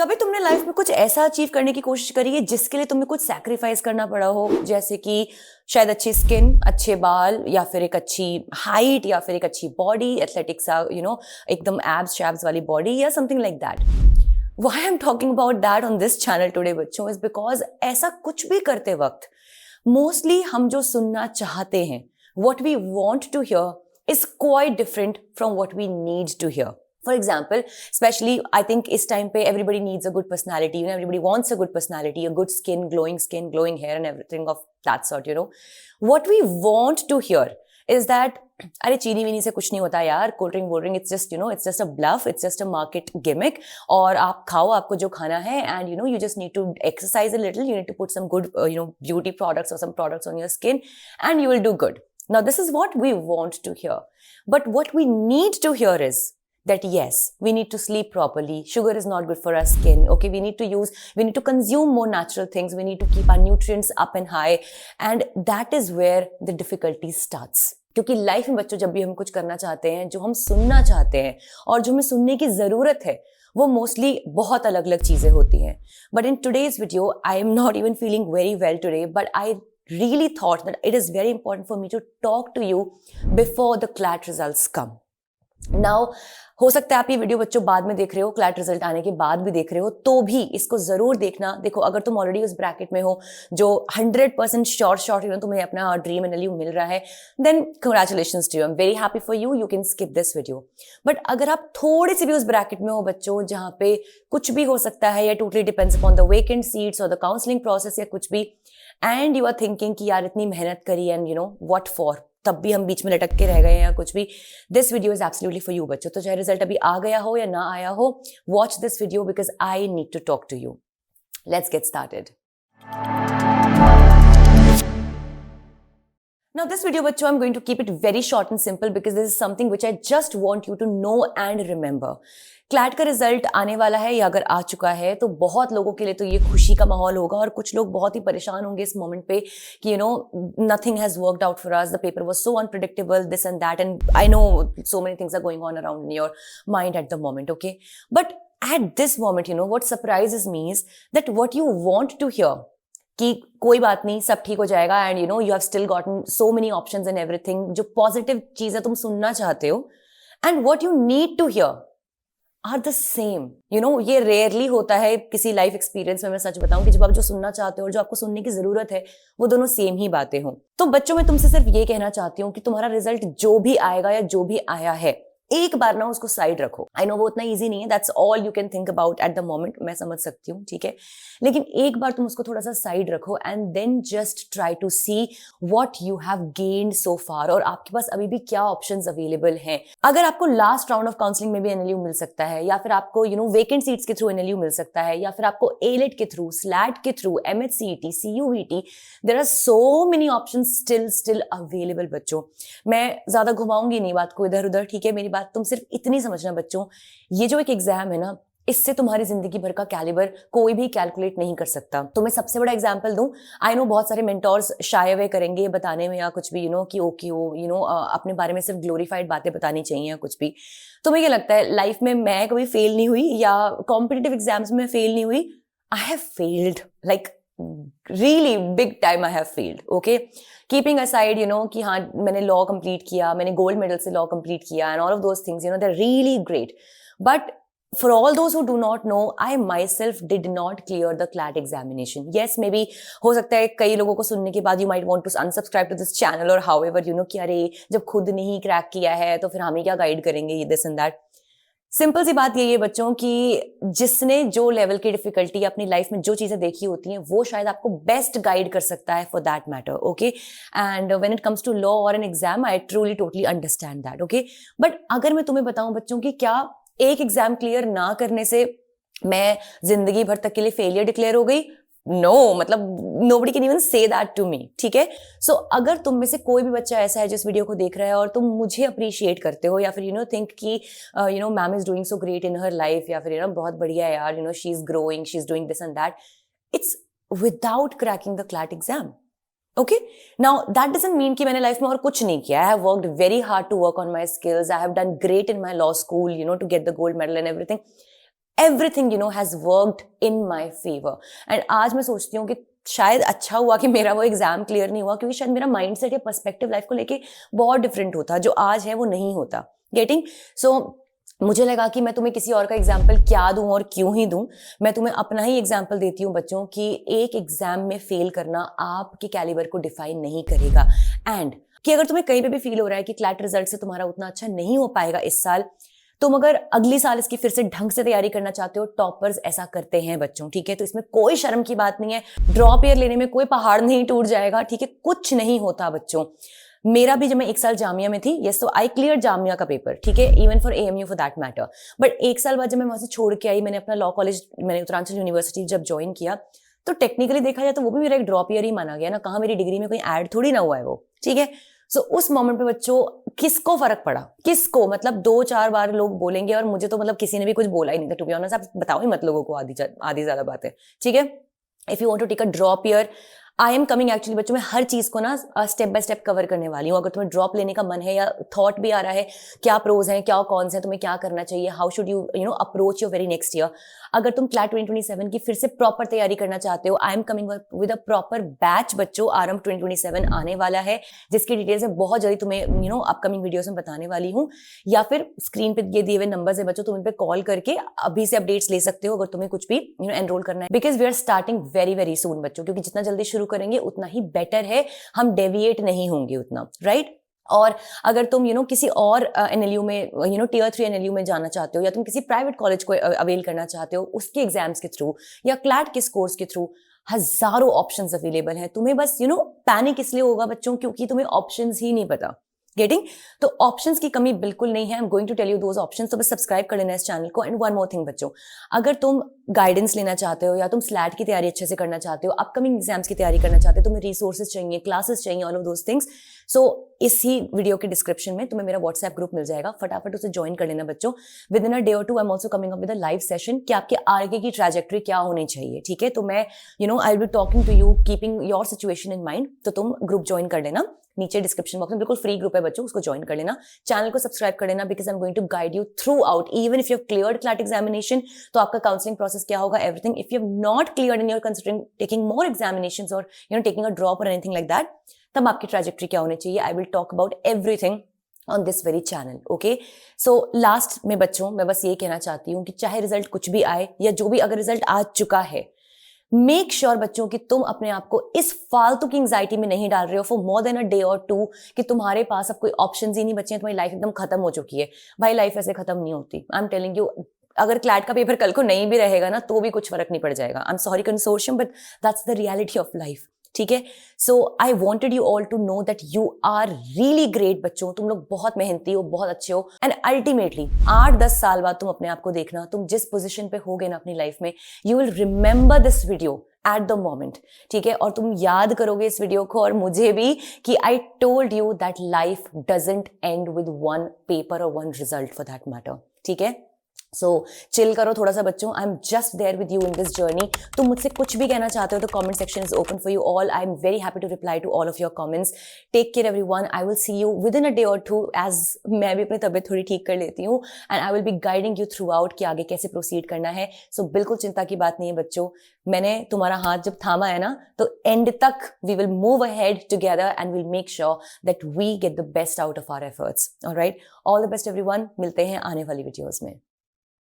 कभी तुमने लाइफ में कुछ ऐसा अचीव करने की कोशिश करी है जिसके लिए तुम्हें कुछ सैक्रिफाइस करना पड़ा हो, जैसे कि शायद अच्छी स्किन, अच्छे बाल, या फिर एक अच्छी हाइट, या फिर एक अच्छी बॉडी, एथलेटिक्स, एकदम एब्स शैब्स वाली बॉडी, या something like that. Why I am talking about that on this channel today बच्चों इज बिकॉज ऐसा कुछ भी करते वक्त मोस्टली हम जो सुनना चाहते हैं, what we want to hear is quite different from what we need to hear. For example, especially I think इस time पे everybody needs a good personality, everybody wants a good personality, a good skin, glowing hair and everything of that sort, What we want to hear is that अरे चीनी weeny से कुछ नहीं होता यार, cold drink, it's just a bluff, it's just a market gimmick, और आप खाओ आपको जो खाना है, and you just need to exercise a little, you need to put some good beauty products or some products on your skin and you will do good. Now this is what we want to hear, but what we need to hear is that yes, we need to sleep properly, sugar is not good for our skin, okay, we need to consume more natural things, we need to keep our nutrients up and high, and that is where the difficulty starts. क्योंकि life में बच्चों जब भी हम कुछ करना चाहते हैं, जो हम सुनना चाहते हैं और जो हमें सुनने की जरूरत है, वो मोस्टली बहुत अलग अलग चीजें होती हैं. But in today's video I am not even feeling very well today, but I really thought that it is very important for me to talk to you before the CLAT results come. Now, हो सकता है आप ये video बच्चों बाद में देख रहे हो, क्लैट रिजल्ट आने के बाद भी देख रहे हो, तो भी इसको जरूर देखना. देखो, अगर तुम ऑलरेडी उस ब्रैकेट में हो जो 100% श्योर तुम्हें अपना ड्रीम एनएलयू मिल रहा है, then congratulations to you, I am very happy for you, you can skip this video. But अगर आप थोड़े से भी उस ब्रैकेट में हो बच्चों जहाँ पे कुछ भी हो सकता है, या totally depends upon the vacant seats और द काउंसलिंग प्रोसेस या कुछ भी, एंड यू आर थिंकिंग कि यार इतनी मेहनत करी एंड व्हाट फॉर, तब भी हम बीच में लटक के रह गए या कुछ भी, this video is absolutely for you बच्चों. तो चाहे रिजल्ट अभी आ गया हो या ना आया हो, watch this video because I need to talk to you. Let's get started. Now this video बच्चों I'm going to keep it very short and simple because this is something which I just want you to know and remember. CLAT का result आने वाला है या अगर आ चुका है तो बहुत लोगों के लिए तो ये खुशी का माहौल होगा, और कुछ लोग बहुत ही परेशान होंगे इस मोमेंट पे कि nothing has worked out for us, the paper was so unpredictable, this and that, and I know so many things are going on around in your mind at the moment, okay? But at this moment, what surprises me is that what you want to hear, कि कोई बात नहीं, सब ठीक हो जाएगा, and you have still gotten so many options and everything, जो positive चीजें तुम सुनना चाहते हो, and what you need to hear are the same. ये रेयरली होता है किसी लाइफ एक्सपीरियंस में, मैं सच बताऊं, कि जब आप जो सुनना चाहते हो और जो आपको सुनने की जरूरत है वो दोनों सेम ही बातें हों. तो बच्चों, मैं तुमसे सिर्फ ये कहना चाहती हूँ कि तुम्हारा रिजल्ट जो भी आएगा या जो भी आया है, एक बार ना उसको साइड रखो. आई नो वो उतना इजी नहीं है, that's all you can think about at the moment, मैं समझ सकती हूँ, ठीक है, लेकिन एक बार तुम उसको थोड़ा सा साइड रखो and then just try to see what you have gained so far, और आपके पास अभी भी क्या ऑप्शंस अवेलेबल हैं. अगर आपको लास्ट राउंड ऑफ काउंसलिंग में भी एनएलयू मिल सकता है, या फिर आपको वेकेंट सीट्स के थ्रू एनएलयू मिल सकता है, या फिर आपको एलेट के थ्रू, स्लैट के through, MHCET, CUET, there are so many options still available बच्चों. मैं ज्यादा घुमाऊंगी नहीं बात को इधर उधर, ठीक है, मेरी बात तुम सिर्फ इतनी समझना बच्चों, ये जो एक एग्जाम है ना, इससे तुम्हारी जिंदगी भर का कैलिबर कोई भी कैलकुलेट नहीं कर सकता. तो मैं सबसे बड़ा एग्जांपल दूं, आई नो बहुत सारे मेंटोर्स शाय अवे करेंगे बताने में या कुछ भी, कि ओके अपने बारे में सिर्फ ग्लोरीफाइड बातें बतानी चाहिए या कुछ भी. तो मुझे लगता है लाइफ में मैं कभी फेल नहीं हुई, या कॉम्पिटिटिव एग्जाम्स में फेल नहीं हुई. I have failed like really big time I have failed, okay? Keeping aside, कि हाँ मैंने लॉ कंप्लीट किया, मैंने गोल्ड मेडल से लॉ कंप्लीट किया, and all of those things, they're really great. But for all those who do not know, I myself did not clear the CLAT examination. Yes, maybe हो सकता है कई लोगों को सुनने के बाद you might want to unsubscribe to this channel or however, कि अरे जब खुद नहीं क्रैक किया है तो फिर हमें क्या गाइड करेंगे, ये this and that. सिंपल सी बात यही है बच्चों कि जिसने जो लेवल की डिफिकल्टी अपनी लाइफ में जो चीजें देखी होती हैं, वो शायद आपको बेस्ट गाइड कर सकता है for that matter, okay? And when it comes to law और an exam, I truly totally understand that, okay? But अगर मैं तुम्हें बताऊं बच्चों कि क्या एक एग्जाम क्लियर ना करने से मैं जिंदगी भर तक के लिए फेलियर डिक्लेयर हो गई? नो, मतलब nobody can even say that to me, ठीक है? सो अगर तुम में से कोई भी बच्चा ऐसा है जिस वीडियो को देख रहा है और तुम मुझे अप्रिशिएट करते हो, या फिर थिंक कि ma'am is doing so great in her life, या फिर बहुत बढ़िया है यार, she is growing, she is doing this and that, it's without cracking the CLAT exam, okay? Now that doesn't mean कि मैंने लाइफ में और कुछ नहीं किया. I have worked very hard to work on my skills, I have done great in my law school, to get the gold medal and everything. Everything has worked in my favour. And आज मैं सोचती हूँ कि शायद अच्छा हुआ कि मेरा वो एग्जाम क्लियर नहीं हुआ, क्योंकि शायद मेरा माइंडसेट या पर्सपेक्टिव लाइफ को लेके बहुत डिफरेंट होता, जो आज है वो नहीं होता। गेटिंग? सो मुझे लगा कि मैं तुम्हें किसी और का एग्जाम्पल क्या दूं और क्यों ही दूं, मैं तुम्हें अपना ही एग्जाम्पल देती हूँ बच्चों, कि एक एग्जाम में फेल करना आपके कैलिबर को डिफाइन नहीं करेगा। एंड कि अगर तुम्हें कहीं पे भी फील हो रहा है कि क्लैट रिजल्ट से तुम्हारा उतना अच्छा नहीं हो पाएगा इस साल, तुम अगर अगली साल इसकी फिर से ढंग से तैयारी करना चाहते हो, टॉपर्स ऐसा करते हैं बच्चों, ठीक है? तो इसमें कोई शर्म की बात नहीं है, ड्रॉप ईयर लेने में कोई पहाड़ नहीं टूट जाएगा, ठीक है? कुछ नहीं होता बच्चों। मेरा भी जब मैं 1 साल जामिया में थी, यस, तो आई क्लियर जामिया का पेपर, ठीक है, even for AMU for that matter. But 1 साल बाद जब मैं वहां से छोड़ के आई, मैंने अपना लॉ कॉलेज, मैंने उत्तरांचल यूनिवर्सिटी जब ज्वाइन किया, तो टेक्निकली देखा जाए तो वो भी मेरा एक ड्रॉप ईयर ही माना गया ना, कहाँ मेरी डिग्री में कोई ऐड थोड़ी ना हुआ है वो, ठीक है? सो उस मोमेंट पे बच्चों किसको फर्क पड़ा, किसको? मतलब 2-4 बार लोग बोलेंगे, और मुझे तो मतलब किसी ने भी कुछ बोला ही नहीं था, टू बी ऑनेस्ट। आप बताओ ही मत लोगों को, आधी ज्यादा बात है, ठीक है? If you want to take a drop year, I am coming actually बच्चों, मैं हर चीज को ना स्टेप बाय स्टेप कवर करने वाली हूँ। अगर तुम्हें ड्रॉप लेने का मन है या थॉट भी आ रहा है, क्या प्रोज हैं, क्या कॉन्स हैं, तुम्हें क्या करना चाहिए, how should you approach your very next year, अगर तुम क्लैट 2027 की फिर से प्रॉपर तैयारी करना चाहते हो, आई am coming with a proper batch बच्चों। आरंभ 2027 आने वाला है, जिसकी डिटेल्स मैं बहुत जल्दी तुम्हें अपकमिंग वीडियोस में बताने वाली हूँ, या फिर स्क्रीन पे ये दिए हुए नंबर्स है बच्चों, तुम इन पे कॉल करके अभी से अपडेट्स ले सकते हो अगर तुम्हें कुछ भी एनरोल करना है, because we are starting very very soon बच्चों, क्योंकि जितना जल्दी शुरू करेंगे उतना ही बेटर है, हम डेविएट नहीं होंगे उतना, राइट? और अगर तुम किसी और NLU में Tier 3 NLU में जाना चाहते हो, या तुम किसी प्राइवेट कॉलेज को अवेल करना चाहते हो उसके एग्जाम्स के थ्रू, या क्लैट के स्कोर्स के थ्रू, हजारों ऑप्शंस अवेलेबल हैं। तुम्हें बस पैनिक इसलिए होगा बच्चों क्योंकि तुम्हें ऑप्शंस ही नहीं पता। गेटिंग? तो ऑप्शंस की कमी बिल्कुल नहीं है, I am going to tell you those options. तो बस सब्सक्राइब कर लेना इस चैनल को। एंड वन मोर थिंग बच्चों, अगर तुम गाइडेंस लेना चाहते हो, या तुम स्लैट की तैयारी अच्छे से करना चाहते हो, अपकमिंग एग्जाम्स की तैयारी करना चाहते हो, तुम्हें रिसोर्सेज चाहिए, क्लासेस चाहिए, ऑल ऑफ दोज थिंग्स, सो इसी वीडियो के डिस्क्रिप्शन में तुम्हें मेरा व्हाट्सएप ग्रुप मिल जाएगा, फटाफट उसे ज्वाइन कर लेना बच्चों। विद इन अ डे और two I am also coming up with a live session कि आपके आगे की ट्रैजेक्टरी क्या होनी चाहिए, ठीक है? तो मैं I will be talking to you keeping your situation in mind. तो तुम ग्रुप ज्वाइन कर लेना, नीचे डिस्क्रिप्शन बॉक्स में बिल्कुल फ्री ग्रुप है बच्चों, उसको ज्वाइन कर लेना। चैनल को सब्सक्राइब कर लेना, because I am going to guide you throughout, even if you have cleared CLAT examination, तो आपका काउंसलिंग प्रोसेस क्या होगा, everything. If you have not cleared and you are considering taking more examinations और taking a drop और anything like that, तब आपकी trajectory क्या होनी चाहिए, I will talk about everything on this very channel, okay? So last में बच्चों मैं बस ये कहना चाहती हूँ कि चाहे रिजल्ट कुछ भी आए, या जो भी अगर रिजल्ट आ चुका है, मेक श्योर बच्चों कि तुम अपने आप को इस फालतू की एंजाइटी में नहीं डाल रहे हो for more than a day और टू, कि तुम्हारे पास अब कोई ऑप्शंस ही नहीं बचे हैं, तुम्हारी लाइफ एकदम खत्म हो चुकी है। भाई लाइफ ऐसे खत्म नहीं होती, आई एम टेलिंग यू। अगर क्लैट का पेपर कल को नहीं भी रहेगा ना, तो भी कुछ फर्क नहीं पड़ जाएगा। I am sorry consortium, but that's the reality of life, ठीक है? So I wanted you all to know that you are really great बच्चों, तुम लोग बहुत मेहनती हो, बहुत अच्छे हो। एंड अल्टीमेटली 8-10 साल बाद तुम अपने आप को देखना, तुम जिस पोजीशन पे होगे ना अपनी लाइफ में, you will remember this video at the moment, ठीक है? और तुम याद करोगे इस वीडियो को और मुझे भी, कि I told you that life doesn't end with one paper और one result for that matter, ठीक है? सो चिल करो थोड़ा सा बच्चों, I am just there with you in this journey. तुम मुझसे कुछ भी कहना चाहते हो तो comment section is open for you all, I am very happy to reply to all of your comments. Take care everyone, I will see you with in a day और to, as मैं भी अपनी तबीयत थोड़ी ठीक कर लेती हूँ, and I will be guiding you through out कि आगे कैसे प्रोसीड करना है। सो बिल्कुल चिंता की बात नहीं है बच्चों, मैंने तुम्हारा हाथ जब थामा है ना, तो एंड तक we will move ahead together and will make sure that we get the best out of our efforts, alright? All the best everyone, मिलते हैं आने वाली वीडियोस में।